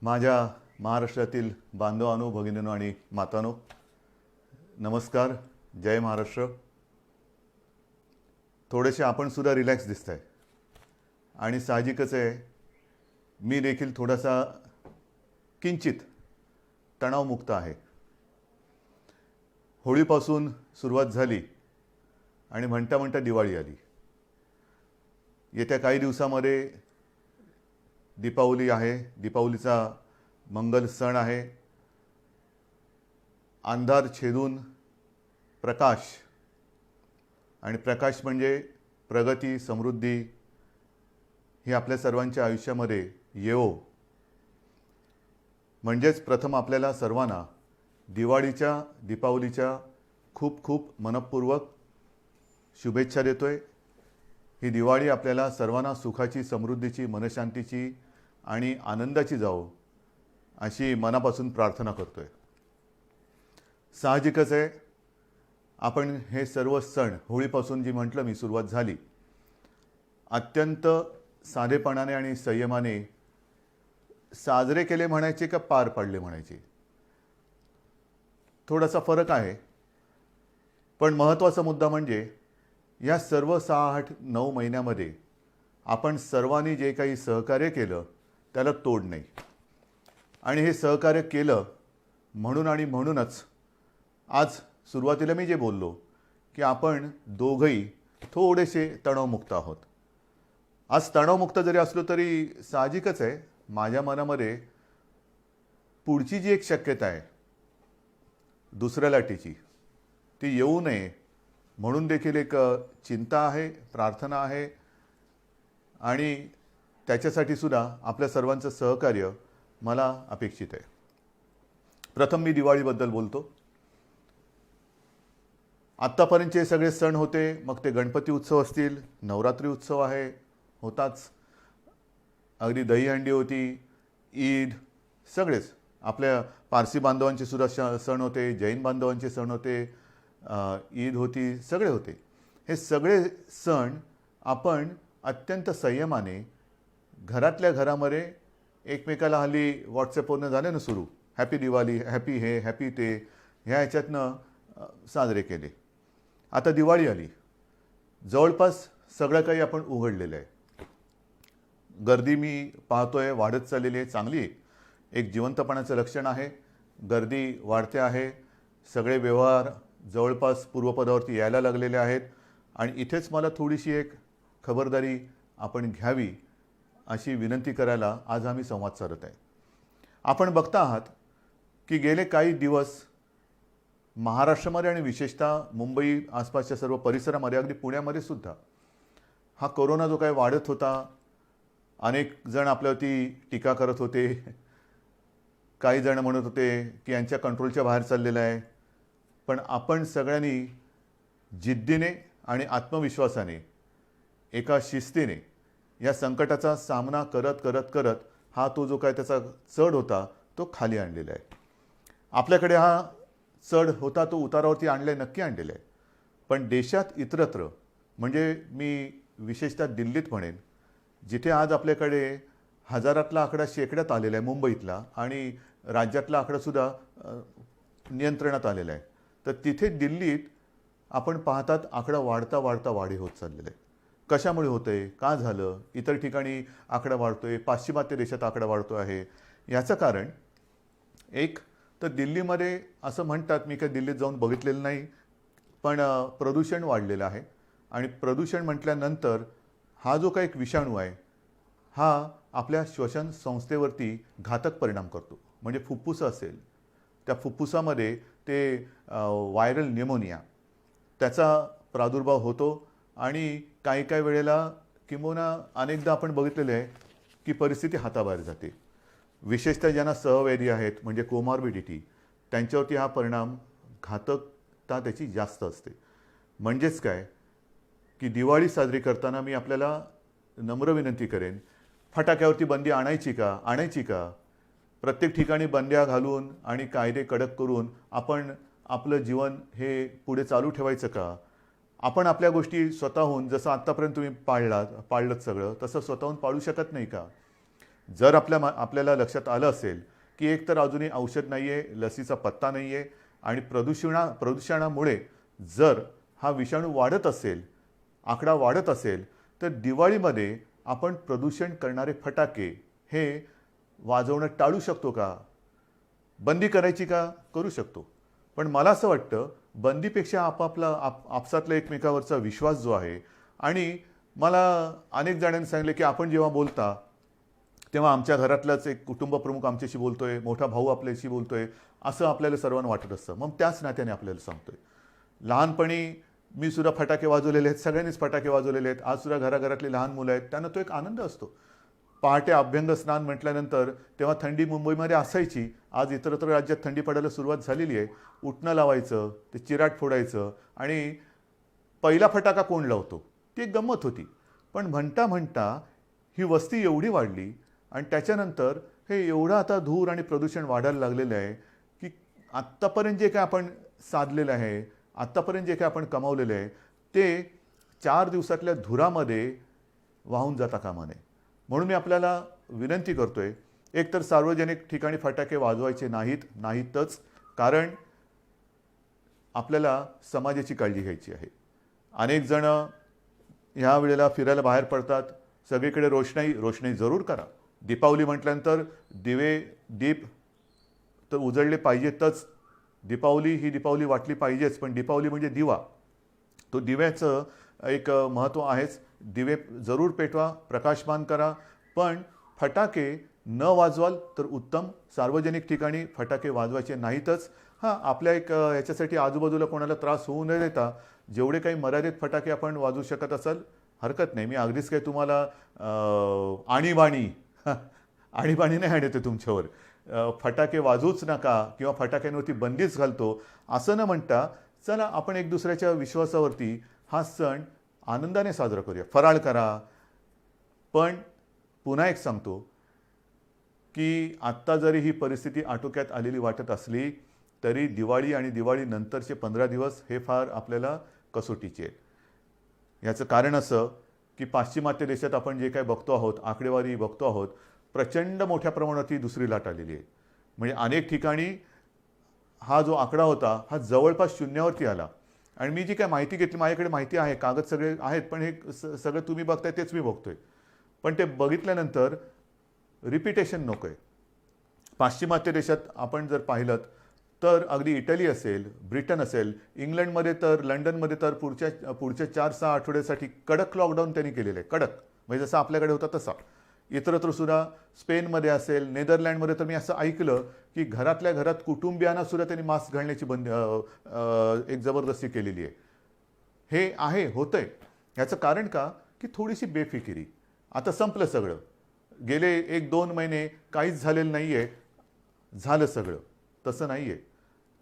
माझ्या महाराष्ट्रातील बांधवांनो, भगिनींनो आणि मातांनो, नमस्कार. जय महाराष्ट्र. थोडेसे आपण सुद्धा रिलॅक्स दिसताय आणि साहजिकच आहे, मी देखील थोडासा किंचित तणावमुक्त आहे. होळीपासून सुरुवात झाली आणि म्हणता म्हणता दिवाळी आली. येत्या काही दिवसामध्ये दीपावली आहे. दीपावलीचा मंगल सण आहे. अंधार छेदून प्रकाश, आणि प्रकाश म्हणजे प्रगती, समृद्धी ही आपल्या सर्वांच्या आयुष्यामध्ये येवो. म्हणजेच प्रथम आपल्याला सर्वांना दीपावलीच्या खूप खूप मनपूर्वक शुभेच्छा देतोय. ही दिवाळी आपल्याला सर्वांना सुखाची, समृद्धीची, मनशांतीची आणि आनंदाची जावो अशी मनापासून प्रार्थना करतोय. साहजिकच आहे, आपण हे सर्व सण, होळीपासून जी म्हटलं मी सुरुवात झाली, अत्यंत साधेपणाने आणि संयमाने साजरे केले म्हणायचे का पार पाडले म्हणायचे, थोडासा फरक आहे. पण महत्त्वाचा मुद्दा म्हणजे या सर्व 6-8-9 महिन्यामध्ये आपण सर्वांनी जे काही सहकार्य केलं त्याला तोड नाही. आणि हे सहकार्य केलं म्हणून आणि म्हणूनच आज सुरुवातीला मी जे बोललो की आपण दोघंही थोडेसे तणावमुक्त आहोत. आज तणावमुक्त जरी असलो तरी साहजिकच आहे, माझ्या मनामध्ये पुढची जी एक शक्यता आहे दुसऱ्या लाटेची, ती येऊ नये म्हणून देखील एक चिंता आहे, प्रार्थना आहे. आणि त्याच्यासाठी सुद्धा आपल्या सर्वांचं सहकार्य मला अपेक्षित आहे. प्रथम मी दिवाळीबद्दल बोलतो. आत्तापर्यंतचे सगळे सण होते, मग ते गणपती उत्सव असतील, नवरात्री उत्सव आहे, होताच, अगदी दहीहंडी होती, ईद, सगळेच आपल्या पारसी बांधवांचे सुद्धा सण होते, जैन बांधवांचे सण होते, ईद होती, सगळे होते. हे सगळे सण आपण अत्यंत संयमाने घरातल्या घरामध्ये एकमेकाला, हल्ली व्हॉट्सॲपवरनं झाले ना सुरू, हॅपी दिवाळी, हॅपी हे, हॅपी ते, ह्या ह्याच्यातनं साजरे केले. आता दिवाळी आली, जवळपास सगळं काही आपण उघडलेलं आहे. गर्दी मी पाहतोय वाढत चाललेली आहे, चांगली आहे, एक जिवंतपणाचं लक्षण आहे. गर्दी वाढते आहे, सगळे व्यवहार जवळपास पूर्वपदावरती यायला लागलेले आहेत. आणि इथेच मला थोडीशी एक खबरदारी आपण घ्यावी अशी विनंती करायला आज आम्ही संवाद साधत आहे. आपण बघता आहात की गेले काही दिवस महाराष्ट्रामध्ये आणि विशेषतः मुंबई आसपासच्या सर्व परिसरामध्ये, अगदी पुण्यामध्ये सुद्धा हा कोरोना जो काही वाढत होता, अनेक जण आपल्यावरती टीका करत होते, काही जण म्हणत होते की यांच्या कंट्रोलच्या बाहेर चाललेलं आहे. पण आपण सगळ्यांनी जिद्दीने आणि आत्मविश्वासाने, एका शिस्तीने या संकटाचा सामना करत करत करत हा तो जो काय त्याचा चढ होता तो खाली आणलेला आहे. आपल्याकडे हा चढ होता तो उतारावरती आणला आहे, नक्की आणलेला आहे. पण देशात इतरत्र, म्हणजे मी विशेषतः दिल्लीत म्हणेन, जिथे आज आपल्याकडे हजारातला आकडा शेकड्यात आलेला आहे मुंबईतला, आणि राज्यातला आकडासुद्धा नियंत्रणात आलेला आहे, तर तिथे दिल्लीत आपण पाहतात आकडा वाढता वाढता वाढी होत चाललेला आहे. कशामुळे होतं आहे, का झालं, इतर ठिकाणी आकडा वाढतो आहे, पाश्चिमात्य देशात आकडा वाढतो आहे. याचं कारण एक तर दिल्लीमध्ये असं म्हणतात, मी काही दिल्लीत जाऊन बघितलेलं नाही, पण प्रदूषण वाढलेलं आहे. आणि प्रदूषण म्हटल्यानंतर हा जो काही एक विषाणू आहे हा आपल्या श्वसन संस्थेवरती घातक परिणाम करतो. म्हणजे फुफ्फुस असेल, त्या फुफ्फुसामध्ये ते व्हायरल न्यूमोनिया, त्याचा प्रादुर्भाव होतो. आणि काही काही वेळेला किंबहुना अनेकदा आपण बघितलेले आहे की परिस्थिती हाताबाहेर जाते. विशेषतः ज्यांना सहव्याधी आहेत, म्हणजे कोमॉर्बिडिटी, त्यांच्यावरती हा परिणाम, घातकता त्याची जास्त असते. म्हणजेच काय की दिवाळी साजरी करताना मी आपल्याला नम्र विनंती करेन, फटाक्यावरती बंदी आणायची का? प्रत्येक ठिकाणी बंद्या घालून आणि कायदे कडक करून आपण आपलं जीवन हे पुढे चालू ठेवायचं का? आपण आपल्या गोष्टी स्वतःहून, जसं आत्तापर्यंत तुम्ही पाळलंत सगळं, तसं स्वतःहून पाळू शकत नाही का? जर आपल्याला लक्षात आलं असेल की एक तर अजूनही औषध नाही आहे, लसीचा पत्ता नाही आहे आणि प्रदूषणामुळे जर हा विषाणू वाढत असेल, आकडा वाढत असेल, तर दिवाळीमध्ये आपण प्रदूषण करणारे फटाके हे वाजवणं टाळू शकतो का? बंदी करायची का? करू शकतो. पण मला असं वाटतं बंदीपेक्षा आपसातला एकमेकावरचा विश्वास जो आहे, आणि मला अनेक जणांनी सांगितले की आपण जेव्हा बोलता तेव्हा आमच्या घरातलाच एक कुटुंब प्रमुख आमच्याशी बोलतोय, मोठा भाऊ आपल्याशी बोलतोय, असं आपल्याला सर्वांना वाटत असतं. मग त्याच नात्याने आपल्याला सांगतोय. लहानपणी मी सुद्धा फटाके वाजवलेले आहेत, सगळ्यांनीच फटाके वाजवलेले आहेत. आज सुद्धा घराघरातली लहान मुलं आहेत, त्यांना तो एक आनंद असतो. पहाटे अभ्यंग स्नान म्हटल्यानंतर तेव्हा थंडी मुंबईमध्ये असायची, आज इतरत्र राज्यात थंडी पडायला सुरुवात झालेली आहे. उठणं लावायचं, ते चिराट फोडायचं आणि पहिला फटाका कोण लावतो ती एक गंमत होती. पण म्हणता म्हणता ही वस्ती एवढी वाढली आणि त्याच्यानंतर हे एवढं आता धूर आणि प्रदूषण वाढायला लागलेलं आहे की आत्तापर्यंत जे काय आपण साधलेलं आहे, आत्तापर्यंत जे काय आपण कमावलेलं आहे, ते 4 दिवसातल्या धुरामध्ये वाहून जाता कामा नये. म्हणून मी आपल्याला विनंती करतोय, एक तर सार्वजनिक ठिकाणी फटाके वाजवायचे नाहीतच, कारण आपल्याला समाजाची काळजी घ्यायची आहे. अनेक जण ह्या वेळेला फिरायला बाहेर पडतात, सगळीकडे रोषणाई जरूर करा. दीपावली म्हटल्यानंतर दीप तर उजळले पाहिजेतच. दीपावली वाटली पाहिजेच, पण दीपावली म्हणजे दिवा, तो दिव्याचं एक महत्त्व आहेच. दिवे जरूर पेटवा, प्रकाशमान करा, पण फटाके न वाजवाल तर उत्तम. सार्वजनिक ठिकाणी फटाके वाजवायचे नाहीतच. हां, आपल्या एक याच्यासाठी आजूबाजूला कोणाला त्रास होऊ न देता जेवढे काही मर्यादित फटाके आपण वाजवू शकत असाल हरकत नाही. मी अगदीच काही तुम्हाला आणीबाणी नाही आणते तुमच्यावर. फटाके वाजवूच नका किंवा फटाक्यांवरती बंदीच घालतो असं न म्हणता, चला आपण एक दुसऱ्याच्या विश्वासावरती हा सण आनंदाने साजरा करूया. फराळ करा. पण पुन्हा एक सांगतो की आत्ता जरी ही परिस्थिती आटोक्यात आलेली वाटत असली तरी दिवाळी आणि दिवाळी नंतरचे 15 दिवस हे फार आपल्याला कसोटीचे आहेत. याचं कारण असं की पाश्चिमात्य देशात आपण जे काय बघतो आहोत, आकडेवारी बघतो आहोत, प्रचंड मोठ्या प्रमाणात ही दुसरी लाट आलेली आहे. म्हणजे अनेक ठिकाणी हा जो आकडा होता हा जवळपास शून्यावरती आला. आणि मी जी काय माहिती घेतली, माझ्याकडे माहिती आहे, कागद सगळे आहेत, पण हे सगळं तुम्ही बघताय तेच मी बघतोय. पण ते बघितल्यानंतर रिपिटेशन नको आहे. पाश्चिमात्य देशात आपण जर पाहिलं तर अगदी इटली असेल, ब्रिटन असेल, इंग्लंडमध्ये तर, लंडनमध्ये तर पुढच्या 4-6 आठवड्यासाठी कडक लॉकडाऊन त्यांनी केलेलं आहे. कडक म्हणजे जसं आपल्याकडे होता तसा. इतरत्र सुद्धा स्पेनमध्ये असेल, नेदरलँडमध्ये तर मी असं ऐकलं की घरातल्या घरात कुटुंबियांना सुद्धा त्यांनी मास्क घालण्याची एक जबरदस्ती केलेली आहे. हे आहे, होतंय. याचं कारण का की थोडीशी बेफिकिरी. आता संपलं सगळं. गेले 1-2 महिने काहीच झालेलं नाही आहे, झालं सगळं. तसं नाही आहे.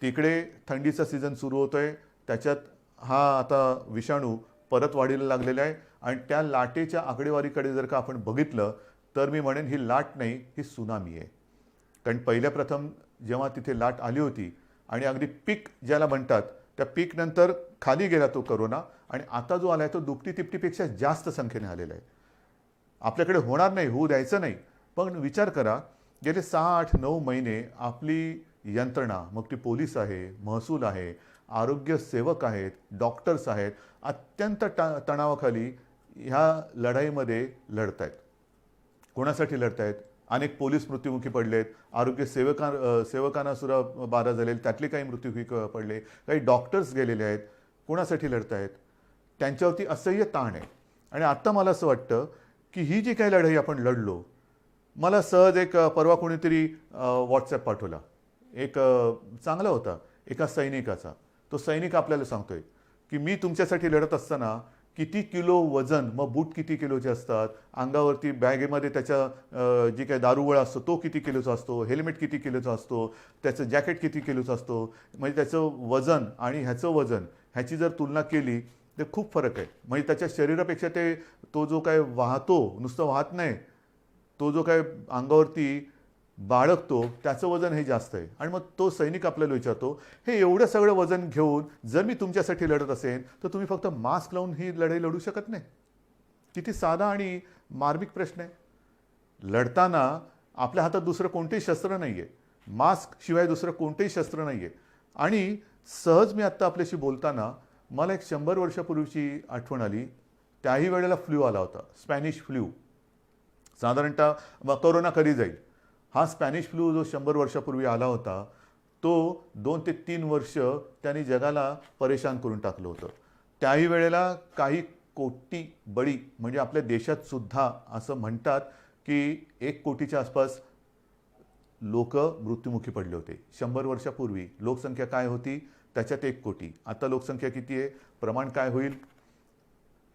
तिकडे थंडीचा सीझन सुरू होतोय, त्याच्यात हा आता विषाणू परत वाढीला लागलेला आहे आणि त्या लाटेच्या आकडेवारीकडे जर का आपण बघितलं तर मी म्हणेन ही लाट नाही, ही सुनामी आहे. कारण पहिल्या प्रथम जेव्हा तिथे लाट आली होती आणि अगदी पीक ज्याला म्हणतात त्या पीक नंतर खाली गेला तो करोना, आणि आता जो आला आहे तो दुपटी-तिपटीपेक्षा जास्त संख्येने आलेला आहे. आपल्याकडे होणार नाही, होऊ द्यायचं नाही. पण विचार करा, गेले 6-8-9 महिने आपली यंत्रणा, मग ती पोलीस आहे, महसूल आहे, आरोग्य सेवक आहेत, डॉक्टर्स आहेत, अत्यंत तणावाखाली ह्या लढाईमध्ये लढत आहेत. कोणासाठी लढत आहेत? अनेक पोलीस मृत्युमुखी पडलेत, आरोग्य सेवकांना सुद्धा बाधा झालेली, त्यातले काही मृत्युमुखी पडले, काही डॉक्टर्स गेलेले आहेत. कोणासाठी लढत आहेत? त्यांच्यावरती असह्य ताण आहे. आणि आत्ता मला असं वाटतं की ही जी काही लढाई आपण लढलो, मला सहज एक परवा कोणीतरी व्हॉट्सॲप पाठवला, एक चांगला होता, एका सैनिकाचा. तो सैनिक आपल्याला सांगतोय की मी तुमच्यासाठी लढत असताना किती किलो वजन, मग बूट किती किलोचे असतात, अंगावरती बॅगेमध्ये त्याच्या जी काही दारुगोळा असतो तो किती किलोचा असतो, हेल्मेट किती किलोचा असतो, त्याचं जॅकेट किती किलोचं असतो, म्हणजे त्याचं वजन आणि ह्याचं वजन ह्याची जर तुलना केली तर खूप फरक आहे. म्हणजे त्याच्या शरीरापेक्षा तो जो काय वाहतो, नुसतं वाहत नाही, तो जो काय अंगावरती बाळगतो त्याचं वजन हे जास्त आहे. आणि मग तो सैनिक आपल्याला विचारतो, हे एवढं सगळं वजन घेऊन जर मी तुमच्यासाठी लढत असेल तर तुम्ही फक्त मास्क लावून ही लढाई लढू शकत नाही? किती साधा आणि मार्मिक प्रश्न आहे. लढताना आपल्या हातात दुसरं कोणतेही शस्त्र नाही आहे, मास्क शिवाय दुसरं कोणतेही शस्त्र नाही आहे. आणि सहज मी आत्ता आपल्याशी बोलताना मला एक 100 वर्षापूर्वीची आठवण आली. त्याही वेळेला फ्लू आला होता, स्पॅनिश फ्लू. साधारणतः कोरोना कधी जाईल, हा स्पॅनिश फ्लू जो 100 वर्षापूर्वी आला होता तो 2 ते 3 वर्ष त्यांनी जगाला परेशान करून टाकलं होतं. त्याही वेळेला काही कोटी बळी, म्हणजे आपल्या देशात सुद्धा असं म्हणतात की 1 कोटीच्या आसपास लोक मृत्युमुखी पडले होते. 100 वर्षापूर्वी लोकसंख्या काय होती, त्याच्यात 1 कोटी. आता लोकसंख्या किती आहे, प्रमाण काय होईल,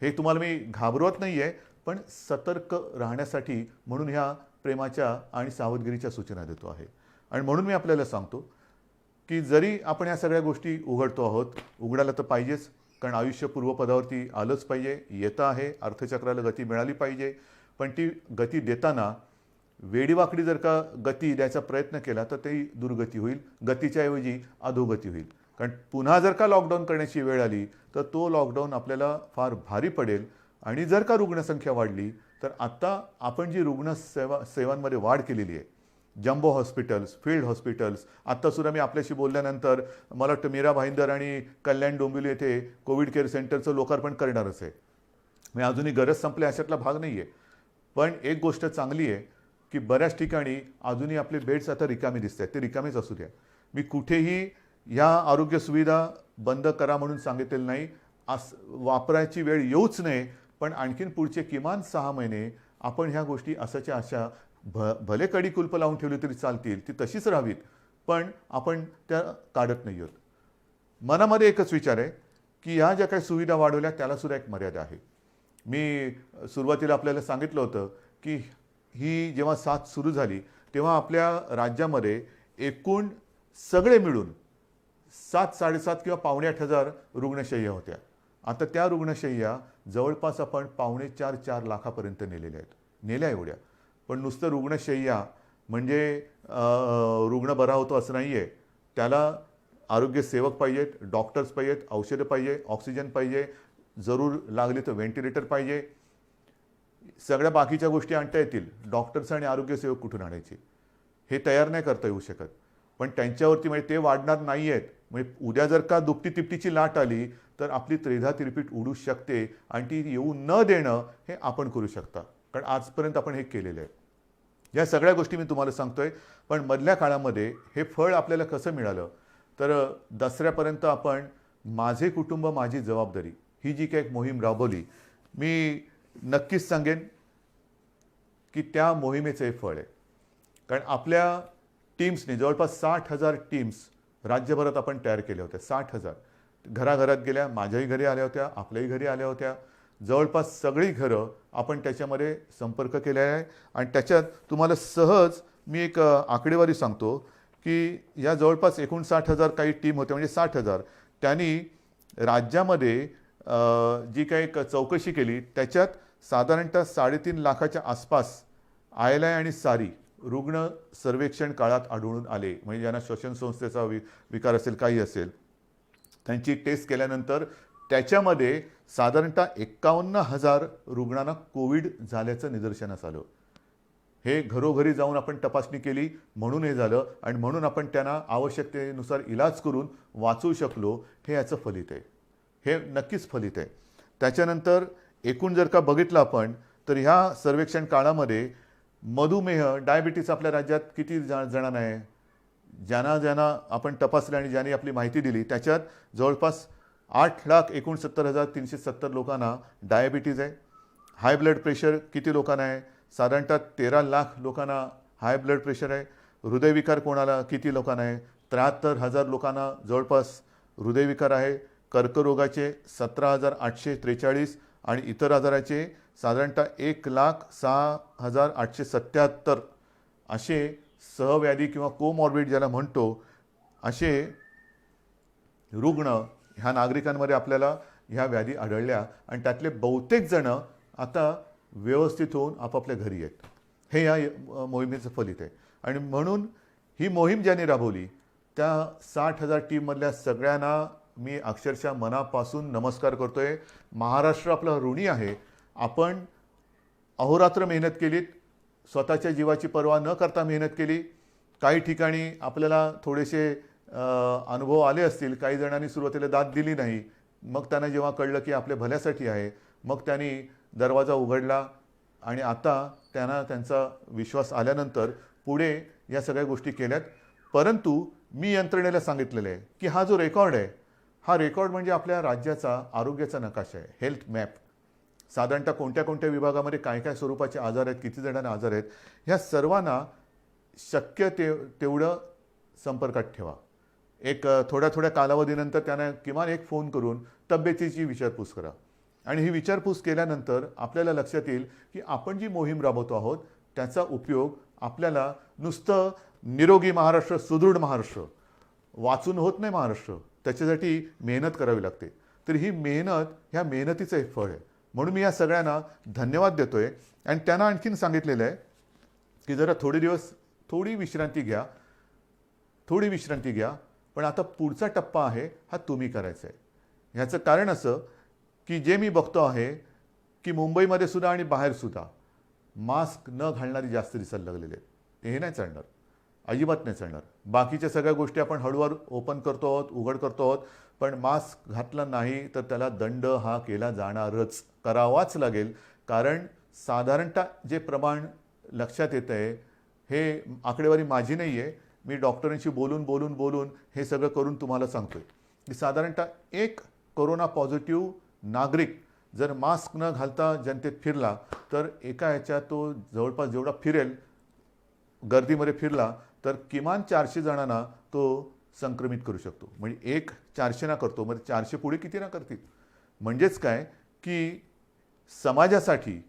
हे तुम्हाला मी घाबरवत नाही आहे, पण सतर्क राहण्यासाठी म्हणून ह्या प्रेमाच्या आणि सावधगिरीच्या सूचना देतो आहे. आणि म्हणून मी आपल्याला सांगतो की जरी आपण या सगळ्या गोष्टी उघडतो आहोत, उघडायला तर पाहिजेच, कारण आयुष्य पूर्वपदावरती आलंच पाहिजे, येतं आहे, अर्थचक्राला गती मिळाली पाहिजे. पण ती गती देताना वेडीवाकडी जर का गती द्यायचा प्रयत्न केला तर ती दुर्गती होईल, गतीच्या ऐवजी अधोगती होईल. कारण पुन्हा जर का लॉकडाऊन करण्याची वेळ आली तर तो लॉकडाऊन आपल्याला फार भारी पडेल. आणि जर का रुग्णसंख्या वाढली तर आत्ता आपण जी सेवांमध्ये वाढ केलेली आहे, जम्बो हॉस्पिटल्स, फील्ड हॉस्पिटल्स, आत्तासुद्धा मी आपल्याशी बोलल्यानंतर मला वाटतं मीरा भाईंदर आणि कल्याण डोंबिवली येथे कोविड केअर सेंटरचं लोकार्पण करणारच आहे. मी अजूनही गरज संपली अशातला भाग नाही आहे. पण एक गोष्ट चांगली आहे की बऱ्याच ठिकाणी अजूनही आपले बेड्स आता रिकामी दिसत आहेत, ते रिकामीच असू द्या. मी कुठेही या आरोग्य सुविधा बंद करा म्हणून सांगितलेलं नाही, वापरायची वेळ येऊच नये. पण आणखीन पुढचे किमान 6 महिने आपण ह्या गोष्टी असाच्या अशा भले कडी कुलप लावून ठेवली तरी चालतील, ती तशीच राहावीत, पण आपण त्या काढत नाही आहोत. मनामध्ये एकच विचार आहे की ह्या ज्या काही सुविधा वाढवल्या त्याला सुद्धा एक मर्यादा आहे. मी सुरुवातीला आपल्याला सांगितलं होतं की ही जेव्हा साथ सुरू झाली तेव्हा आपल्या राज्यामध्ये एकूण सगळे मिळून 7-7.5 किंवा 7,800 रुग्णशय्या होत्या. आता त्या रुग्णशय्या जवळपास आपण 4.5 लाखापर्यंत नेल्या एवढ्या. पण नुसतं रुग्णशय्या म्हणजे रुग्ण बरा होतो असं नाही आहे. त्याला आरोग्य सेवक पाहिजेत, डॉक्टर्स पाहिजेत, औषधं पाहिजे, ऑक्सिजन पाहिजे, जरूर लागली तर व्हेंटिलेटर पाहिजे. सगळ्या बाकीच्या गोष्टी आणता येतील, डॉक्टर्स आणि आरोग्य सेवक कुठून आणायचे हे तयार नाही करता येऊ शकत. पण त्यांच्यावरती म्हणजे ते वाढणार नाही आहेत. म्हणजे उद्या जर का दुपटी तिपटीची लाट आली तर आपली त्रेधा तिरपीट उडू शकते आणि ती येऊ न देणं हे आपण करू शकता, कारण आजपर्यंत आपण हे केलेलं आहे. या सगळ्या गोष्टी मी तुम्हाला सांगतोय. पण मधल्या काळामध्ये हे फळ आपल्याला कसं मिळालं तर दसऱ्यापर्यंत आपण माझे कुटुंब माझी जबाबदारी ही जी काही मोहीम राबवली, मी नक्कीच सांगेन की त्या मोहिमेचं हे फळ आहे. कारण आपल्या टीम्सने जवळपास 60,000 टीम्स राज्यभरात आपण तयार केल्या होत्या. 60,000 घराघरात गेल्या, माझ्याही घरी आल्या होत्या, आपल्याही घरी आल्या होत्या. जवळपास सगळी घरं आपण त्याच्यामध्ये संपर्क केला आहे. आणि त्याच्यात तुम्हाला सहज मी एक आकडेवारी सांगतो की या जवळपास 59,000 काही टीम होत्या, म्हणजे 60,000. त्यांनी राज्यामध्ये जी काही चौकशी केली त्याच्यात साधारणतः 3.5 लाखाच्या आसपास आयलाय आणि सारी रुग्ण सर्वेक्षण काळात आढळून आले. म्हणजे ज्यांना श्वसन संस्थेचा विकार असेल, काही असेल, त्यांची टेस्ट केल्यानंतर त्याच्यामध्ये साधारणतः 51,000 रुग्णांना कोविड झाल्याचं निदर्शनास आलं. हे घरोघरी जाऊन आपण तपासणी केली म्हणून हे झालं आणि म्हणून आपण त्यांना आवश्यकतेनुसार इलाज करून वाचवू शकलो. हे याचं फलित आहे, हे नक्कीच फलित आहे. त्याच्यानंतर एकूण जर का बघितलं आपण तर ह्या सर्वेक्षण काळामध्ये मधुमेह, डायबिटीस आपल्या राज्यात किती जणांना आहे, ज्यांना आपण तपासलं आणि ज्यांनी आपली माहिती दिली त्याच्यात जवळपास 8,69,370 लोकांना डायबिटीज आहे. हाय ब्लड प्रेशर किती लोकांना आहे, साधारणतः 13 लाख लोकांना हाय ब्लड प्रेशर आहे. हृदयविकार कोणाला किती लोकांना आहे, 73,000 लोकांना जवळपास हृदयविकार आहे. कर्करोगाचे 17,843 आणि इतर आजाराचे साधारणतः 1,06,877 असे सहव्याधी किंवा कोमॉर्बिड ज्याला म्हणतो असे रुग्ण ह्या नागरिकांमध्ये आपल्याला ह्या व्याधी आढळल्या. आणि त्यातले बहुतेक जण आता व्यवस्थित होऊन आपापल्या घरी आहेत. हे या मोहिमेचं फलित आहे. आणि म्हणून ही मोहीम ज्यांनी राबवली त्या 60,000 टीममधल्या सगळ्यांना मी अक्षरशः मनापासून नमस्कार करतोय. महाराष्ट्र आपला ऋणी आहे. आपण अहोरात्र मेहनत केलीत, स्वतःच्या जीवाची पर्वा न करता मेहनत केली. काही ठिकाणी आपल्याला थोडेसे अनुभव आले असतील. काही जणांनी सुरुवातीला दाद दिली नाही. मग त्यांना जेव्हा कळलं की आपल्या भल्यासाठी आहे, मग त्यांनी दरवाजा उघडला आणि आता त्यांना त्यांचा विश्वास आल्यानंतर पुढे या सगळ्या गोष्टी केल्यात. परंतु मी यंत्रणेला सांगितलेलं आहे की हा जो रेकॉर्ड आहे, हा रेकॉर्ड म्हणजे आपल्या राज्याचा आरोग्याचा नकाशा आहे, हेल्थ मॅप. साधारणतः कोणत्या कोणत्या विभागामध्ये काय काय स्वरूपाचे आजार आहेत, किती जणांना आजार आहेत, ह्या सर्वांना शक्य तेवढं संपर्कात ठेवा. एक थोड्या थोड्या कालावधीनंतर त्यांना किमान एक फोन करून तब्येतीची विचारपूस करा. आणि ही विचारपूस केल्यानंतर आपल्याला लक्षात येईल की आपण जी मोहीम राबवतो आहोत त्याचा उपयोग आपल्याला नुसतं निरोगी महाराष्ट्र, सुदृढ महाराष्ट्र वाचून होत नाही. महाराष्ट्र त्याच्यासाठी मेहनत करावी लागते. तर ही मेहनत, ह्या मेहनतीचं एक फळ आहे. म्हणून मी या सगळ्यांना धन्यवाद देतोय. आणि त्यांना आणखीन सांगितलेलं आहे की जरा थोडे दिवस थोडी विश्रांती घ्या. पण आता पुढचा टप्पा आहे हा तुम्ही करायचा आहे. ह्याचं कारण असं की जे मी बघतो आहे की मुंबईमध्ये सुद्धा आणि बाहेर सुद्धा मास्क न घालणारी जास्त दिसायला लागलेले आहेत. हे नाही चालणार, अजिबात नाही चालणार. बाकीच्या सगळ्या गोष्टी आपण हळूहळू ओपन करतो आहोत, उघड करतो आहोत. पण मास्क घातला नाही तर त्याला दंड हा केला जाणारच, करावाच लागेल. कारण साधारणतः जे प्रमाण लक्षात येतं आहे, हे आकडेवारी माझी नाही आहे, मी डॉक्टरांशी बोलून हे सगळं करून तुम्हाला सांगतोय की साधारणतः एक कोरोना पॉझिटिव्ह नागरिक जर मास्क न घालता जनतेत फिरला तर एका ह्याच्यात तो जवळपास जेवढा फिरेल, गर्दीमध्ये फिरला तर किमान 400 जणांना तो संक्रमित करू शकतो. म्हणजे एक 400 ना करतो, म्हणजे 400 पुढे किती ना करतील. म्हणजेच काय की समाजासाठी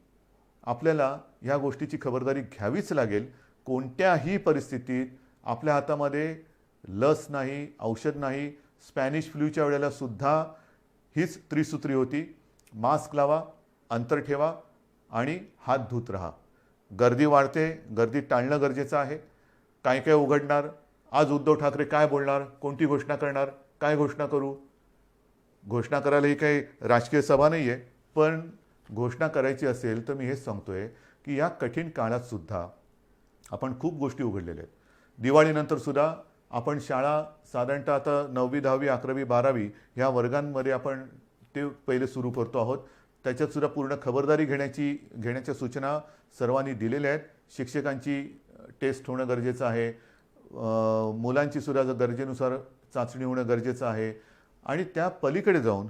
आपल्याला ह्या गोष्टीची खबरदारी घ्यावीच लागेल. कोणत्याही परिस्थितीत आपल्या हातामध्ये लस नाही, औषध नाही. स्पॅनिश फ्लूच्या वेळेला सुद्धा हीच त्रिसूत्री होती: मास्क लावा, अंतर ठेवा आणि हात धुत राहा. गर्दी वाढते, गर्दी टाळणं गरजेचं आहे. काय काय उघडणार, आज उद्धव ठाकरे काय बोलणार, कोणती घोषणा करणार, काय घोषणा करू. घोषणा करायला ही काही राजकीय सभा नाही आहे, पण घोषणा करायची असेल तर मी हेच सांगतोय की या कठीण काळात सुद्धा आपण खूप गोष्टी उघडलेल्या आहेत. दिवाळीनंतर सुद्धा आपण शाळा साधारणतः आता 9वी, 10वी, 11वी, 12वी ह्या वर्गांमध्ये आपण ते पहिले सुरू करतो आहोत. त्याच्यात सुद्धा पूर्ण खबरदारी घेण्याच्या सूचना सर्वांनी दिलेल्या आहेत. शिक्षकांची टेस्ट होणं गरजेचं आहे, मुलांची सुद्धा गरजेनुसार चाचणी होणं गरजेचं आहे. आणि त्या पलीकडे जाऊन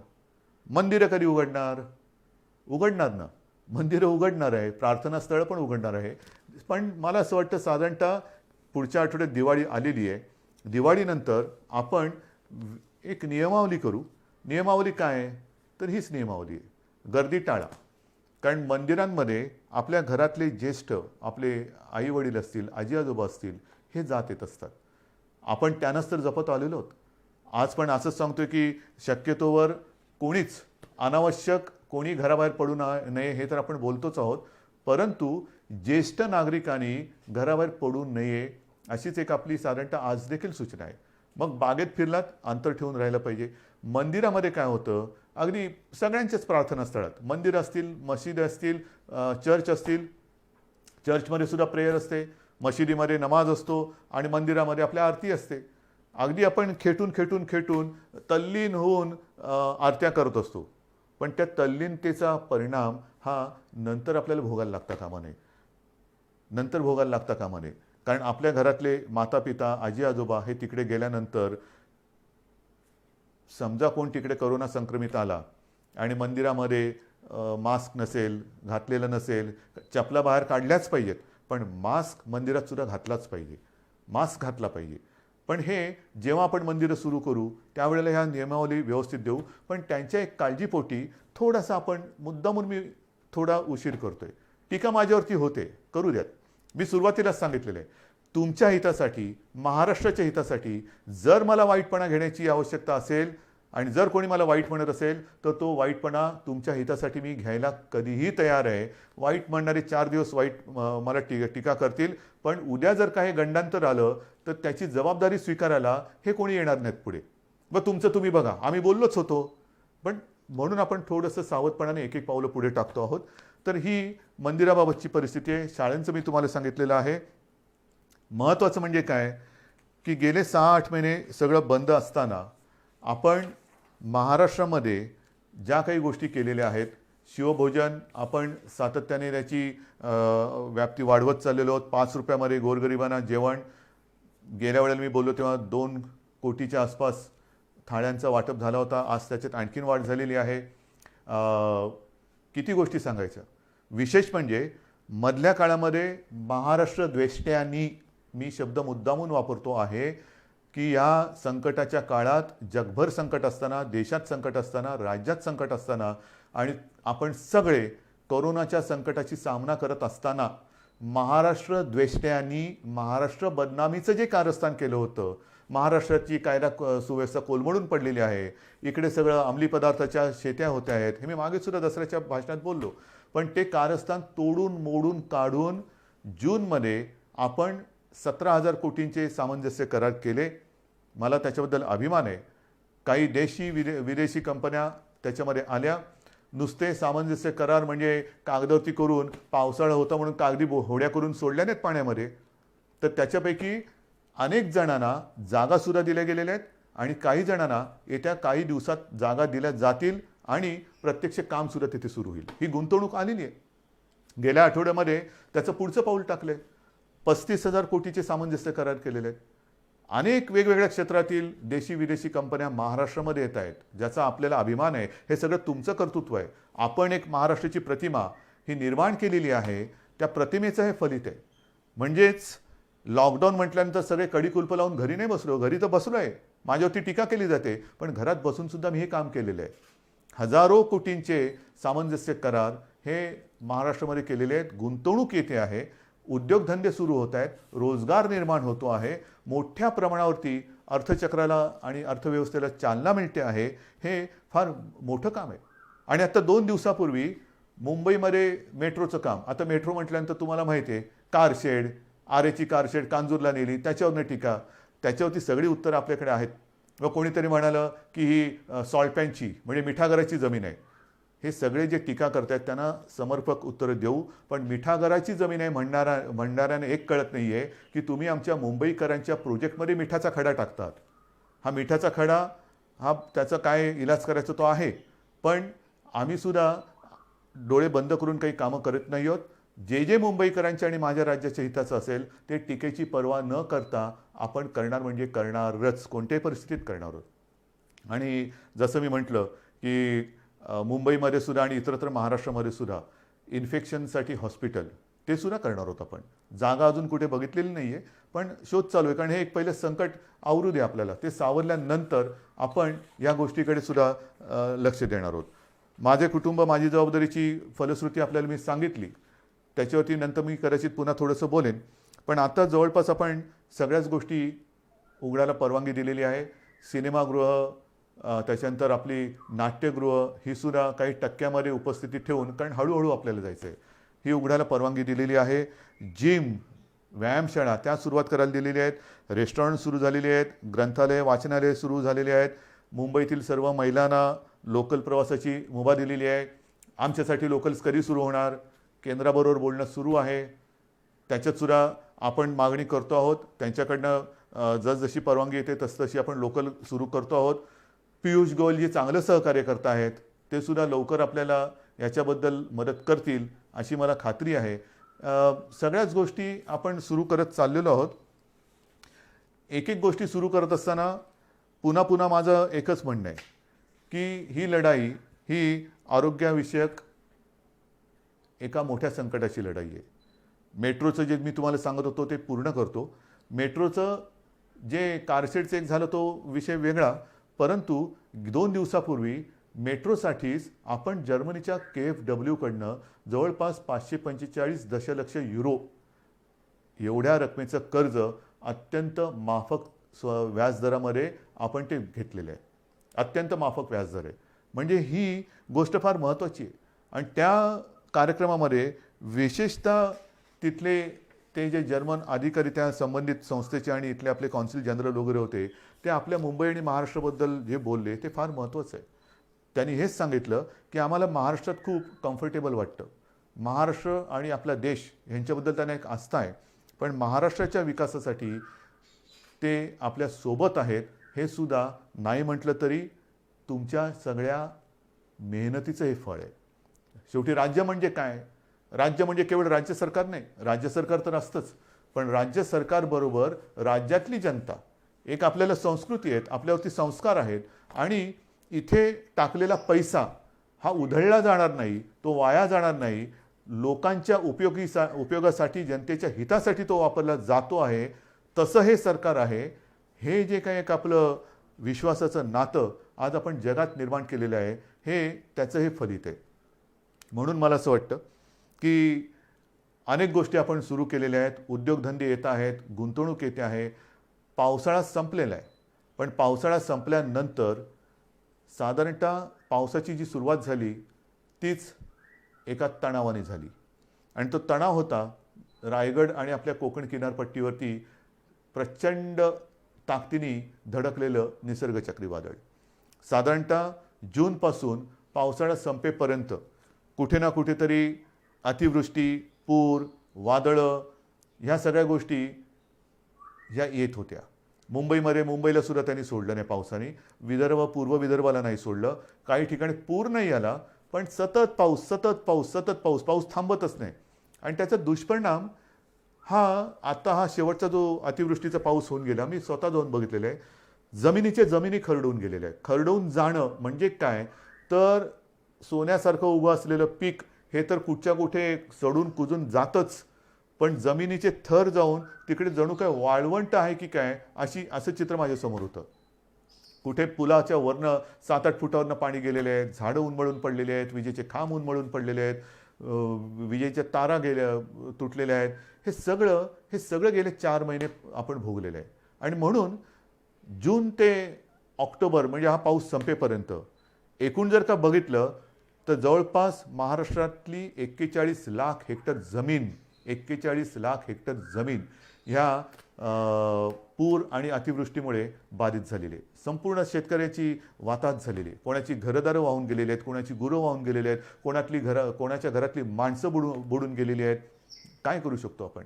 मंदिरं कधी उघडणार ना, मंदिरं उघडणार आहे, प्रार्थनास्थळं पण उघडणार आहे. पण मला असं वाटतं साधारणतः पुढच्या आठवड्यात दिवाळी आलेली आहे. दिवाळीनंतर आपण एक नियमावली करू. नियमावली काय आहे तर हीच नियमावली आहे: गर्दी टाळा. कारण मंदिरांमध्ये आपल्या घरातले ज्येष्ठ, आपले आई वडील असतील, आजी आजोबा असतील, हे जात येत असतात. आपण त्यांनाच तर जपत आलेलो आहोत. आज पण असंच सांगतोय की शक्यतोवर कोणीच अनावश्यक कोणी घराबाहेर पडू नये, हे तर आपण बोलतोच आहोत. परंतु ज्येष्ठ नागरिकांनी घराबाहेर पडू नये अशीच एक आपली साधारणतः आज देखील सूचना आहे. मग बागेत फिरलात, अंतर ठेवून राहिलं पाहिजे. मंदिरामध्ये काय होतं, अगदी सगळ्यांच्याच प्रार्थनास्थळात, मंदिर असतील, मशीद असतील, चर्च असतील, चर्चमध्ये सुद्धा प्रेयर असते, मशिदीमध्ये नमाज असतो आणि मंदिरामध्ये आपल्या आरती असते. अगदी आपण खेटून तल्लीन होऊन आरत्या करत असतो. पण त्या तल्लीनतेचा परिणाम हा नंतर आपल्याला भोगायला लागता कामा नये. कारण आपल्या घरातले माता पिता, आजी आजोबा हे तिकडे गेल्यानंतर समजा कोण तिकडे कोरोना संक्रमित आला आणि मंदिरामध्ये मास्क नसेल, घातलेलं नसेल, चपला बाहेर काढल्याच पाहिजेत, पण मास्क मंदिरात सुद्धा घातलाच पाहिजे, मास्क घातला पाहिजे. पण हे जेव्हा आपण मंदिरं सुरू करू त्यावेळेला ह्या नियमावली व्यवस्थित देऊ. पण त्यांच्या एक काळजीपोटी थोडासा आपण मुद्दामून मी थोडा उशीर करतोय. टीका माझ्यावरती होते, करू द्यात. मी सुरुवातीलाच सांगितलेलं आहे, तुमच्या हितासाठी, महाराष्ट्राच्या हितासाठी जर मला वाईटपणा घेण्याची आवश्यकता असेल आणि जर कोणी मला वाईट म्हणत असेल तर तो वाईटपणा तुमच्या हितासाठी मी घ्यायला कधीही तयार आहे. वाईट म्हणणारे 4 दिवस वाईट मला टीका करतील, पण उद्या जर काही गंडांतर आलं तर त्याची जबाबदारी स्वीकारायला हे कोणी येणार नाहीत पुढे. मग तुमचं तुम्ही बघा, आम्ही बोललोच होतो. पण म्हणून आपण थोडंसं सावधपणाने एक एक पावलं पुढे टाकतो आहोत. तर ही मंदिराबाबतची परिस्थिती आहे. शाळांचं मी तुम्हाला सांगितलेलं आहे. महत्त्वाचं म्हणजे काय की गेले 6-8 महिने सगळं बंद असताना आपण महाराष्ट्रामध्ये ज्या काही गोष्टी केलेल्या आहेत, शिवभोजन आपण सातत्याने त्याची व्याप्ती वाढवत चाललेलो आहोत. 5 रुपयामध्ये गोरगरिबांना जेवण, गेल्या वेळेला मी बोललो तेव्हा 2 कोटीच्या आसपास थाळ्यांचा वाटप झाला होता. आज त्याच्यात आणखीन वाढ झालेली आहे. किती गोष्टी सांगायच्या. विशेष म्हणजे मधल्या काळामध्ये महाराष्ट्र द्वेष्ट्यांनी, मी शब्द मुद्दामून वापरतो आहे की या संकटाच्या काळात, जगभर संकट असताना, देशात संकट असताना, राज्यात संकट असताना आणि आपण सगळे कोरोनाच्या संकटाची सामना करत असताना महाराष्ट्र द्वेष्ट्यांनी महाराष्ट्र बदनामीचं जे कारस्थान केलं होतं, महाराष्ट्राची कायदा सुव्यवस्था कोलमडून पडलेली आहे, इकडे सगळं अंमली पदार्थाच्या शेत्या होत्या आहेत, हे मी मागे सुद्धा दसऱ्याच्या भाषणात बोललो. पण ते कारस्थान तोडून मोडून काढून जूनमध्ये आपण 17,000 कोटींचे सामंजस्य करार केले. मला त्याच्याबद्दल अभिमान आहे. काही विदेशी कंपन्या त्याच्यामध्ये आल्या. नुसते सामंजस्य करार म्हणजे कागदावरती करून, पावसाळा होता म्हणून कागदी होड्या करून सोडल्या नाहीत पाण्यामध्ये. तर त्याच्यापैकी अनेक जणांना जागासुद्धा दिल्या गेलेल्या आहेत आणि काही जणांना येत्या काही दिवसात जागा दिल्या जातील आणि प्रत्यक्ष कामसुद्धा तिथे सुरू होईल. ही गुंतवणूक आलेली आहे. गेल्या आठवड्यामध्ये त्याचं पुढचं पाऊल टाकलं आहे. 35,000 कोटीचे सामंजस्य करार केलेले आहेत. अनेक वेगवेगळ्या क्षेत्रातील देशी विदेशी कंपन्या महाराष्ट्रामध्ये येत आहेत, ज्याचा आपल्याला अभिमान आहे. हे सगळं तुमचं कर्तृत्व आहे. आपण एक महाराष्ट्राची प्रतिमा ही निर्माण केलेली आहे. त्या प्रतिमेचं हे फलित आहे. म्हणजेच लॉकडाऊन म्हटल्यानंतर सगळे कडी-कुलपं लावून घरी नाही बसलो. घरी तर बसलो आहे. माझ्यावरती टीका केली जाते, पण घरात बसून सुद्धा मी हे काम केलेलं आहे. हजारो कोटींचे सामंजस्य करार हे महाराष्ट्रामध्ये केलेले आहेत. गुंतवणूक येते आहे, उद्योगधंदे सुरू होत आहेत, रोजगार निर्माण होतो आहे, मोठ्या प्रमाणावरती अर्थचक्राला आणि अर्थव्यवस्थेला चालना मिळते आहे. हे फार मोठं काम आहे. आणि आता 2 दिवसापूर्वी मुंबईमध्ये मेट्रोचं काम, आता मेट्रो म्हटल्यानंतर तुम्हाला माहिती आहे, कारशेड, आरेची कारशेड कांजूरला नेली, त्याच्यावरनं टीका, त्याच्यावरती सगळी उत्तरं आपल्याकडे आहेत. व कोणीतरी म्हणालं की ही सॉल्टपॅनची म्हणजे मिठागराची जमीन आहे. हे सगळे जे टीका करतायत त्यांना समर्पक उत्तरं देऊ. पण मिठागराची जमीन आहे म्हणणाऱ्याने एक कळत नाही आहे की तुम्ही आमच्या मुंबईकरांच्या प्रोजेक्टमध्ये मिठाचा खडा टाकतात. हा मिठाचा खडा हा त्याचा काय इलाज करायचा तो आहे, पण आम्हीसुद्धा डोळे बंद करून काही कामं करत नाही आहोत. जे मुंबईकरांच्या आणि माझ्या राज्याच्या हिताचं असेल ते टीकेची पर्वा न करता आपण करणार म्हणजे करणारच, कोणत्याही परिस्थितीत करणार आहोत. आणि जसं मी म्हटलं की मुंबईमध्ये सुद्धा आणि इतरत्र महाराष्ट्रामध्ये सुद्धा इन्फेक्शनसाठी हॉस्पिटल ते सुद्धा करणार आहोत आपण. जागा अजून कुठे बघितलेली नाही आहे, पण शोध चालू आहे. कारण हे एक पहिलं संकट आवरू दे आपल्याला. ते सावरल्यानंतर आपण या गोष्टीकडे सुद्धा लक्ष देणार आहोत. माझे कुटुंब माझी जबाबदारीची फलश्रुती आपल्याला मी सांगितली. त्याच्यावरती नंतर मी कदाचित पुन्हा थोडंसं बोलेन. पण आता जवळपास आपण सगळ्याच गोष्टी उघडायला परवानगी दिलेली आहे. सिनेमागृह, त्याच्यानंतर आपली नाट्यगृह ही सुद्धा काही टक्क्यामध्ये उपस्थिती ठेवून, कारण हळूहळू आपल्याला जायचं आहे, ही उघडायला परवानगी दिलेली आहे. जिम, व्यायामशाळा त्या सुरुवात करायला दिलेली आहेत. रेस्टॉरंट सुरू झालेली आहेत. ग्रंथालय, वाचनालय सुरू झालेली आहेत. मुंबईतील सर्व महिलांना लोकल प्रवासाची मुभा दिलेली आहे. आमच्यासाठी लोकल्स कधी सुरू होणार, केंद्राबरोबर बोलणं सुरू आहे. त्याच्यातसुद्धा आपण मागणी करतो आहोत. त्यांच्याकडनं जसजशी परवानगी येते तसतशी आपण लोकल सुरू करतो आहोत. पियुष गोयल जे चांगलं सहकार्य करत आहेत ते सुद्धा लवकर आपल्याला याच्याबद्दल मदत करतील अशी मला खात्री आहे. सगळ्याच गोष्टी आपण सुरू करत चाललेलो आहोत. एक एक गोष्टी सुरू करत असताना पुन्हा पुन्हा माझं एकच म्हणणं आहे की ही लढाई ही आरोग्याविषयक एका मोठ्या संकटाची लढाई आहे. मेट्रोचं जे मी तुम्हाला सांगत होतो ते पूर्ण करतो. मेट्रोचं जे कारशेडचं एक झालं तो विषय वेगळा, परंतु 2 दिवसापूर्वी मेट्रोसाठीच आपण जर्मनीच्या KfW कडनं जवळपास 545 दशलक्ष युरो एवढ्या रकमेचं कर्ज अत्यंत माफक व्याजदरामध्ये आपण ते घेतलेलं आहे. अत्यंत माफक व्याजदर आहे. म्हणजे ही गोष्ट फार महत्त्वाची आहे. आणि त्या कार्यक्रमामध्ये विशेषतः तिथले ते जे जर्मन अधिकारी त्या संबंधित संस्थेचे आणि इथले आपले कॉन्सिल जनरल वगैरे होते, ते आपल्या मुंबई आणि महाराष्ट्राबद्दल जे बोलले ते फार महत्त्वाचं आहे. त्यांनी हेच सांगितलं की आम्हाला महाराष्ट्रात खूप कम्फर्टेबल वाटतं. महाराष्ट्र आणि आपला देश यांच्याबद्दल त्यांना एक आस्था आहे, पण महाराष्ट्राच्या विकासासाठी ते आपल्या सोबत आहेत हे सुद्धा नाही म्हटलं तरी तुमच्या सगळ्या मेहनतीचं हे फळ आहे. शेवटी राज्य म्हणजे काय? राज्य म्हणजे केवळ राज्य सरकार नाही, राज्य सरकार तर असतंच, पण राज्य सरकारबरोबर राज्यातली जनता, एक आपल्याला संस्कृती आहेत, आपल्यावरती संस्कार आहेत आणि इथे टाकलेला पैसा हा उधळला जाणार नाही, तो वाया जाणार नाही, लोकांच्या उपयोगासाठी, जनतेच्या हितासाठी तो वापरला जातो आहे, तसं हे सरकार आहे. हे जे काही एक आपलं विश्वासाचं नातं आज आपण जगात निर्माण केलेलं आहे, हे त्याचं हे फलित आहे. म्हणून मला असं वाटतं की अनेक गोष्टी आपण सुरू केलेल्या आहेत, उद्योगधंदे येत आहेत, गुंतवणूक येते आहे. पावसाळा संपलेला आहे, पण पावसाळा संपल्यानंतर साधारणतः पावसाची जी सुरुवात झाली तीच एका तणावाने झाली आणि तो तणाव होता रायगड आणि आपल्या कोकण किनारपट्टीवरती प्रचंड ताकदीने धडकलेलं निसर्ग चक्रीवादळ. साधारणतः जूनपासून पावसाळा संपेपर्यंत कुठे ना कुठेतरी अतिवृष्टी, पूर, वादळं ह्या सगळ्या गोष्टी ह्या येत होत्या. मुंबईला सुद्धा त्यांनी सोडलं नाही पावसाने, पूर्व विदर्भाला नाही सोडलं. काही ठिकाणी पूर नाही आला, पण सतत पाऊस थांबतच नाही आणि त्याचा दुष्परिणाम हा शेवटचा जो अतिवृष्टीचा पाऊस होऊन गेला, मी स्वतः जाऊन बघितलेलं आहे. जमिनी खरडून गेलेल्या आहे. खरडून जाणं म्हणजे काय तर सोन्यासारखं उभं असलेलं पीक हे तर कुठच्या कुठे सडून कुजून जातच, पण जमिनीचे थर जाऊन तिकडे जणू काय वाळवंट आहे की काय असं चित्र माझ्यासमोर होतं. कुठे पुलाच्या वरनं 7-8 फुटावरनं पाणी गेलेले आहेत, झाडं उन्मळून पडलेले आहेत, विजेचे खांब उन्मळून पडलेले आहेत, विजेच्या तारा तुटलेल्या आहेत. हे सगळं गेले 4 महिने आपण भोगलेलं आहे. आणि म्हणून जून ते ऑक्टोबर म्हणजे हा पाऊस संपेपर्यंत एकूण जर का बघितलं तर जवळपास महाराष्ट्रातली 41 लाख हेक्टर जमीन ह्या पूर आणि अतिवृष्टीमुळे बाधित झालेली आहे. संपूर्ण शेतकऱ्याची वाताहत झालेली आहे. कोणाची घरदारं वाहून गेलेली आहेत, कोणाची गुरं वाहून गेलेली आहेत, कोणाच्या घरातली माणसं बुडून गेलेली आहेत. काय करू शकतो आपण?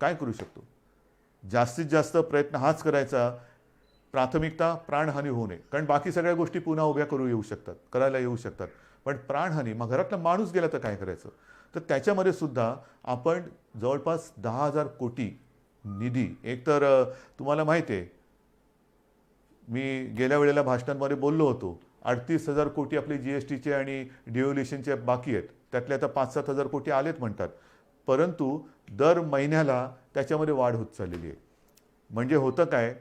काय करू शकतो? जास्तीत जास्त प्रयत्न हाच करायचा, प्राथमिकता प्राणहानी होऊ नये. कारण बाकी सगळ्या गोष्टी पुन्हा उभ्या करायला येऊ शकतात, पण प्राणहानी, मग घरातला माणूस गेला तर काय करायचं? तर त्याच्यामध्ये सुद्धा आपण जवळपास 10,000 कोटी निधी, एकतर तुम्हाला माहिती आहे मी गेल्या वेळेला भाषणांमध्ये बोललो होतो, 38,000 कोटी आपले GSTचे आणि डिव्होल्युशनचे बाकी आहेत, त्यातले आता 5-7 हजार कोटी आलेत म्हणतात, परंतु दर महिन्याला त्याच्यामध्ये वाढ होत चाललेली आहे. म्हणजे होतं काय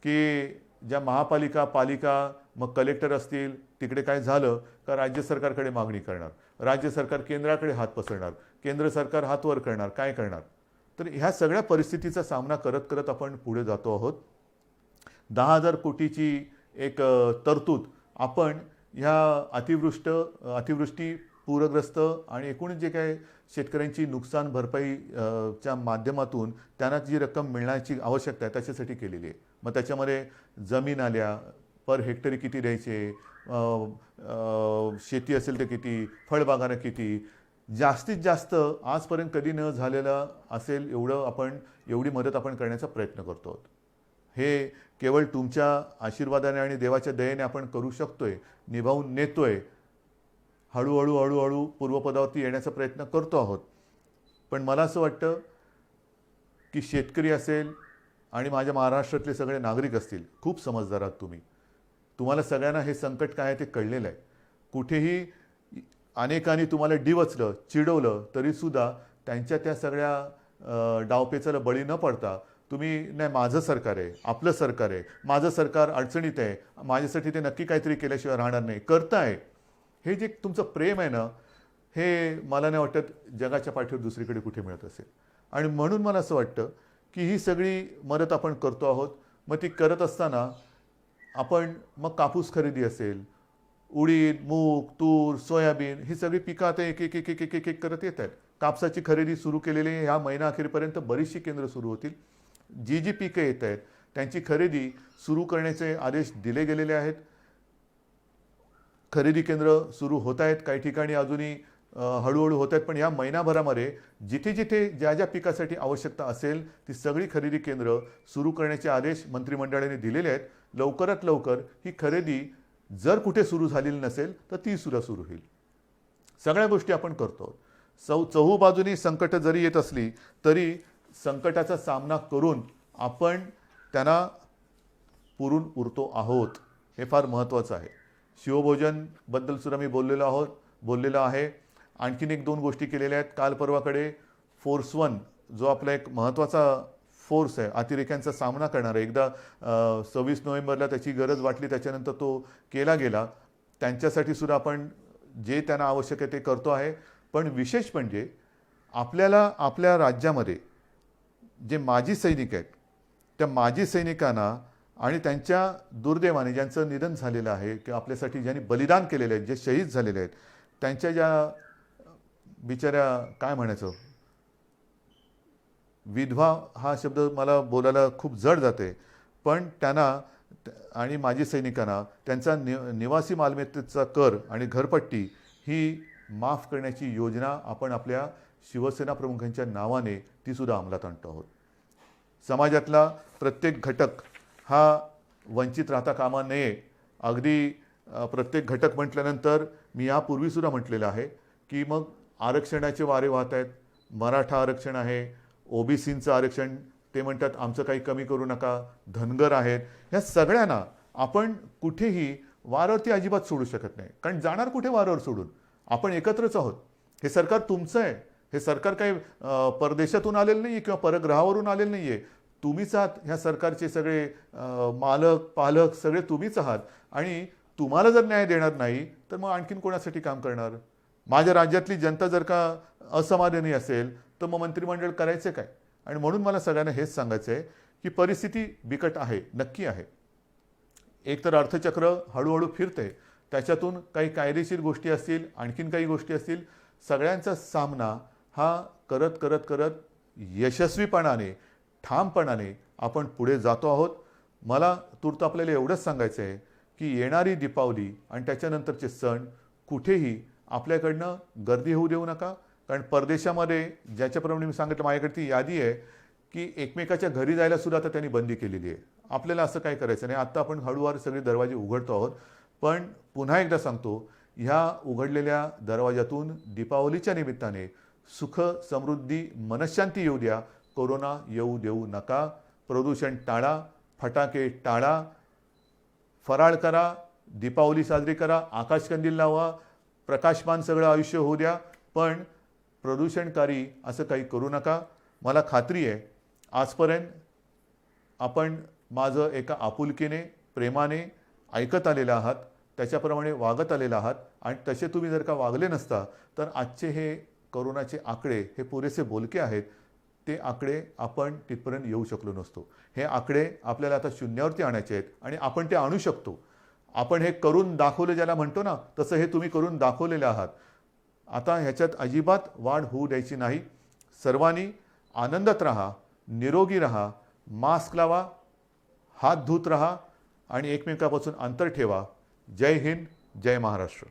की ज्या पालिका मग कलेक्टर असतील, तिकडे काय झालं का राज्य सरकारकडे मागणी करणार, राज्य सरकार केंद्राकडे हात पसरणार, केंद्र सरकार हात वर करणार, काय करणार? तर ह्या सगळ्या परिस्थितीचा सामना करत करत आपण पुढे जातो आहोत. 10,000 कोटीची एक तरतूद आपण ह्या अतिवृष्टी, पूरग्रस्त आणि एकूण जे काय शेतकऱ्यांची नुकसान भरपाई च्या माध्यमातून त्यांना जी रक्कम मिळण्याची आवश्यकता आहे त्याच्यासाठी केलेली आहे. मग त्याच्यामध्ये जमीन आल्या, पर हेक्टरी किती द्यायचे, शेती असेल तर किती, फळबागांना किती, जास्तीत जास्त आजपर्यंत कधी न झालेलं असेल एवढी मदत आपण करण्याचा प्रयत्न करतो आहोत. हे केवळ तुमच्या आशीर्वादाने आणि देवाच्या दयेने आपण करू शकतोय, निभावून नेतोय, हळूहळू पूर्वपदावरती येण्याचा प्रयत्न करतो आहोत. पण मला असं वाटतं की शेतकरी असेल आणि माझ्या महाराष्ट्रातले सगळे नागरिक असतील, खूप समजदार आहात तुम्ही. तुम्हाला सगळ्यांना हे संकट काय आहे ते कळलेलं आहे. कुठेही अनेकांनी तुम्हाला डिवचलं, चिडवलं तरीसुद्धा त्यांच्या त्या सगळ्या डावपेचाला बळी न पडता तुम्ही नाही, माझं सरकार आहे, आपलं सरकार आहे, माझं सरकार अडचणीत आहे, माझ्यासाठी ते नक्की काहीतरी केल्याशिवाय राहणार नाही, करताय. हे जे तुमचं प्रेम आहे ना, हे मला नाही वाटत जगाच्या पाठीवर दुसरीकडे कुठे मिळत असेल. आणि म्हणून मला असं वाटतं की ही सगळी मदत आपण करतो आहोत. मग ती करत असताना आपण मग कापूस खरेदी असेल, उडीद, मूग, तूर, सोयाबीन ही सगळी पिकं आता एक करत येत आहेत. कापसाची खरेदी सुरू केलेली ह्या महिना अखेरपर्यंत बरीचशी केंद्र सुरू होतील. जी पिकं येत आहेत त्यांची खरेदी सुरू करण्याचे आदेश दिले गेलेले आहेत. खरेदी केंद्र सुरू होत आहेत. काही ठिकाणी अजूनही हळूहळू होत आहेत, पण या महिनाभरामध्ये जिथे जिथे ज्या ज्या पिकासाठी आवश्यकता असेल ती सगळी खरेदी केंद्र सुरू करण्याचे आदेश मंत्रिमंडळाने दिलेले आहेत. लवकरात लवकर ही खरेदी जर कुठे सुरू झालेली नसेल तर ती सुद्धा सुरू होईल. सगळ्या गोष्टी आपण करतो. चहूबाजूनी संकट जरी येत असली तरी संकटाचा सामना करून आपण त्यांना पुरून उरतो आहोत, हे फार महत्त्वाचं आहे. शिवभोजनबद्दल सुद्धा मी बोललेलो आहे. आणखीन एक दोन गोष्टी केलेल्या आहेत. काल परवाकडे फोर्स 1 जो आपला एक महत्त्वाचा फोर्स आहे, अतिरेक्यांचा सामना करणारा, एकदा 26 नोव्हेंबरला त्याची गरज वाटली त्याच्यानंतर तो केला गेला. त्यांच्यासाठी सुद्धा आपण जे त्यांना आवश्यक आहे ते करतो आहे. पण विशेष म्हणजे आपल्याला आपल्या राज्यामध्ये जे माजी सैनिक आहेत त्या माजी सैनिकांना आणि त्यांच्या दुर्दैवाने ज्यांचं निधन झालेलं आहे किंवा आपल्यासाठी ज्यांनी बलिदान केलेलं आहे, जे शहीद झालेले आहेत, त्यांच्या ज्या बिचाऱ्या काय म्हणायचं, विधवा हा शब्द मला बोलायला खूप जड जाते, पण त्यांना आणि माजी सैनिकांना त्यांचा निवासी मालमत्तेचा कर आणि घरपट्टी ही माफ करण्याची योजना आपण आपल्या शिवसेना प्रमुखांच्या नावाने ती सुद्धा अंमलात आणतो आहोत. समाजातला प्रत्येक घटक हा वंचित राहता कामा नये. अगदी प्रत्येक घटक म्हटल्यानंतर मी यापूर्वीसुद्धा म्हटलेलं आहे की मग आरक्षणाचे वारे वाहत आहेत. मराठा आरक्षण आहे, ओबीसींचं आरक्षण, ते म्हणतात आमचं काही कमी करू नका, धनगर आहेत, ह्या सगळ्यांना आपण कुठेही वारावरती अजिबात सोडू शकत नाही. कारण जाणार कुठे वारावर सोडून? आपण एकत्रच आहोत. हे सरकार तुमचं आहे. हे सरकार काही परदेशातून आलेलं नाही आहे किंवा परग्रहावरून आलेलं नाही आहे. तुम्हीच आहात ह्या सरकारचे सगळे मालक पालक, सगळे तुम्हीच आहात. आणि तुम्हाला जर न्याय देणार नाही तर मग आणखीन कोणासाठी काम करणार? माझ्या राज्यातली जनता जर का असमाधानी असेल तर मग मंत्रिमंडळ करायचे काय? आणि म्हणून मला सगळ्यांना हेच सांगायचं आहे की परिस्थिती बिकट आहे, नक्की आहे. एकतर अर्थचक्र हळूहळू फिरते, त्याच्यातून काही कायदेशीर गोष्टी असतील, आणखीन काही गोष्टी असतील, सगळ्यांचा सामना हा करत करत करत यशस्वीपणाने ठामपणाने आपण पुढे जातो आहोत. मला तूर्त आपल्याला एवढंच सांगायचं आहे की येणारी दीपावली आणि त्याच्यानंतरचे सण कुठेही आपल्याकडनं गर्दी होऊ देऊ नका. कारण परदेशामध्ये ज्याच्याप्रमाणे मी सांगितलं, माझ्याकडे ती यादी आहे की एकमेकाच्या घरी जायला सुद्धा आता त्यांनी बंदी केलेली आहे. आपल्याला असं काय करायचं नाही. आत्ता आपण हळूहळू सगळे दरवाजे उघडतो आहोत. पण पुन्हा एकदा सांगतो, ह्या उघडलेल्या दरवाजातून दीपावलीच्या निमित्ताने सुख समृद्धी मनशांती येऊ द्या. कोरोना येऊ देऊ नका. प्रदूषण टाळा, फटाके टाळा, फराळ करा, दीपावली साजरी करा, आकाशकंदील लावा, प्रकाशमान सगळं आयुष्य होऊ द्या. पण प्रदूषणकारी असं काही करू नका. मला खात्री आहे आजपर्यंत आपण माझं एका आपुलकीने प्रेमाने ऐकत आलेलं आहात, त्याच्याप्रमाणे वागत आलेला आहात. आणि तसे तुम्ही जर का वागले नसता तर आजचे हे कोरोनाचे आकडे हे पुरेसे बोलके आहेत. ते आकडे आपण तिथपर्यंत येऊ शकलो नसतो. हे आकडे आपल्याला आता शून्यावरती आणायचे आहेत आणि आपण ते आणू शकतो. आपण हे करून दाखवले ज्याला म्हणतो ना, तसं हे तुम्ही करून दाखवलेले आहात. आता ह्याच्यात अजिबात वाढ होऊ द्यायची नाही. सर्वांनी आनंदात राहा, निरोगी राहा, मास्क लावा, हात धुत राहा आणि एकमेकापासून अंतर ठेवा. जय हिंद, जय महाराष्ट्र.